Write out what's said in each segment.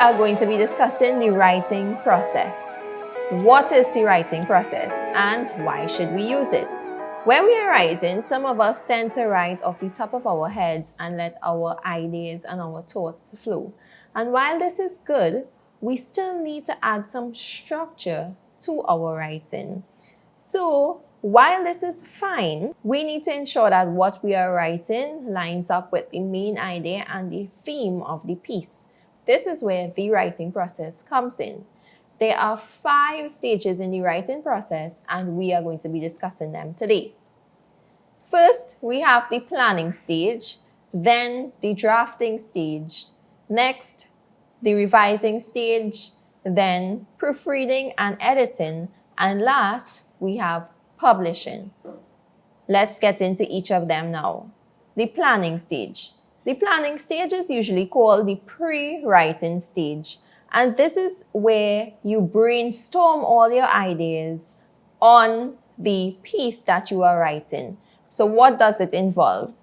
are going to be discussing the writing process. What is the writing process and why should we use it? When we are writing, some of us tend to write off the top of our heads and let our ideas and our thoughts flow. And while this is good, we still need to add some structure to our writing. So while this is fine, we need to ensure that what we are writing lines up with the main idea and the theme of the piece. This is where the writing process comes in. There are 5 stages in the writing process, and we are going to be discussing them today. First, we have the planning stage, then the drafting stage, next, the revising stage, then proofreading and editing, and last, we have publishing. Let's get into each of them now. The planning stage. The planning stage is usually called the pre-writing stage. And this is where you brainstorm all your ideas on the piece that you are writing. So what does it involve?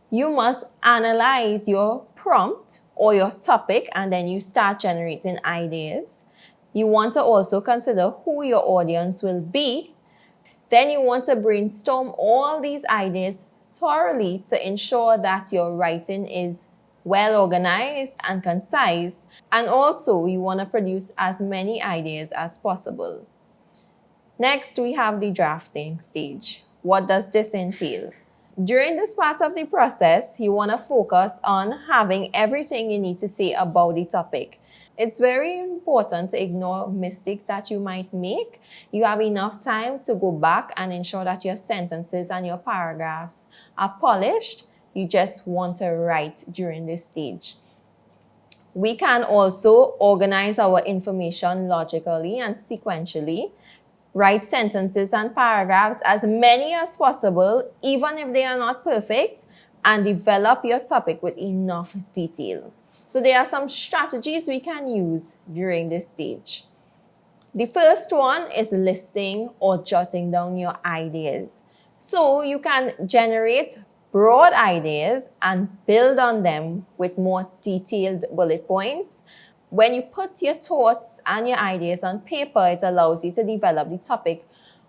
You must analyze your prompt or your topic, and then you start generating ideas. You want to also consider who your audience will be. Then you want to brainstorm all these ideas thoroughly to ensure that your writing is well organized and concise, and also you want to produce as many ideas as possible. Next, we have the drafting stage. What does this entail? During this part of the process, you want to focus on having everything you need to say about the topic. It's very important to ignore mistakes that you might make. You have enough time to go back and ensure that your sentences and your paragraphs are polished. You just want to write during this stage. We can also organize our information logically and sequentially. Write sentences and paragraphs as many as possible, even if they are not perfect, and develop your topic with enough detail. So there are some strategies we can use during this stage. The first one is listing or jotting down your ideas. So you can generate broad ideas and build on them with more detailed bullet points. When you put your thoughts and your ideas on paper, it allows you to develop the topic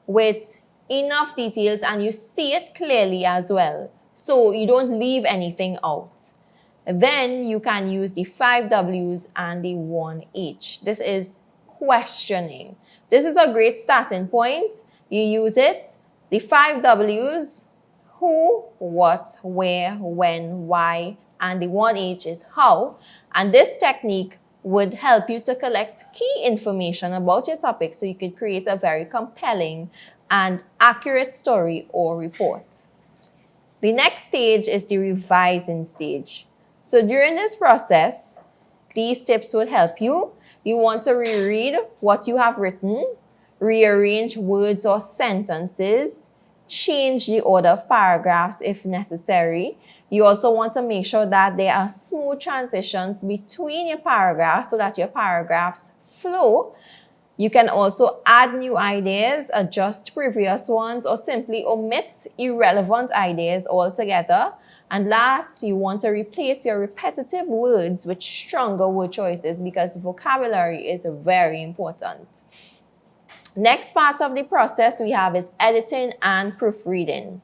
with enough details and you see it clearly as well. So you don't leave anything out. Then you can use the 5 W's and the 1 H. This is questioning. This is a great starting point. You use it. The 5 W's, who, what, where, when, why, and the 1 H is how. And this technique would help you to collect key information about your topic so you could create a very compelling and accurate story or report. The next stage is the revising stage. So during this process, these tips will help you. You want to reread what you have written, rearrange words or sentences, change the order of paragraphs if necessary. You also want to make sure that there are smooth transitions between your paragraphs so that your paragraphs flow. You can also add new ideas, adjust previous ones, or simply omit irrelevant ideas altogether. And last, you want to replace your repetitive words with stronger word choices because vocabulary is very important. Next part of the process we have is editing and proofreading.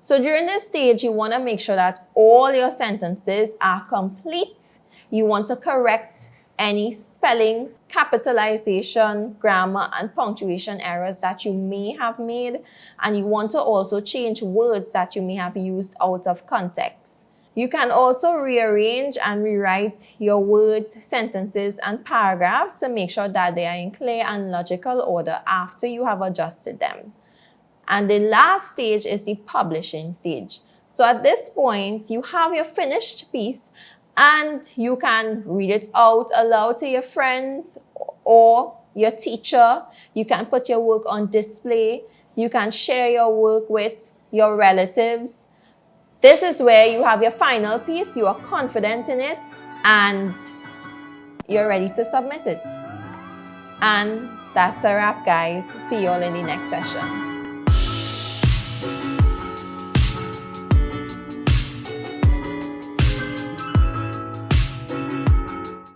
So during this stage, you want to make sure that all your sentences are complete. You want to correct any spelling, capitalization, grammar, and punctuation errors that you may have made. And you want to also change words that you may have used out of context. You can also rearrange and rewrite your words, sentences, and paragraphs to make sure that they are in clear and logical order after you have adjusted them. And the last stage is the publishing stage. So at this point, you have your finished piece and you can read it out aloud to your friends or your teacher. You can put your work on display. You can share your work with your relatives. This is where you have your final piece, you are confident in it, and you're ready to submit it. And that's a wrap, guys. See you all in the next session.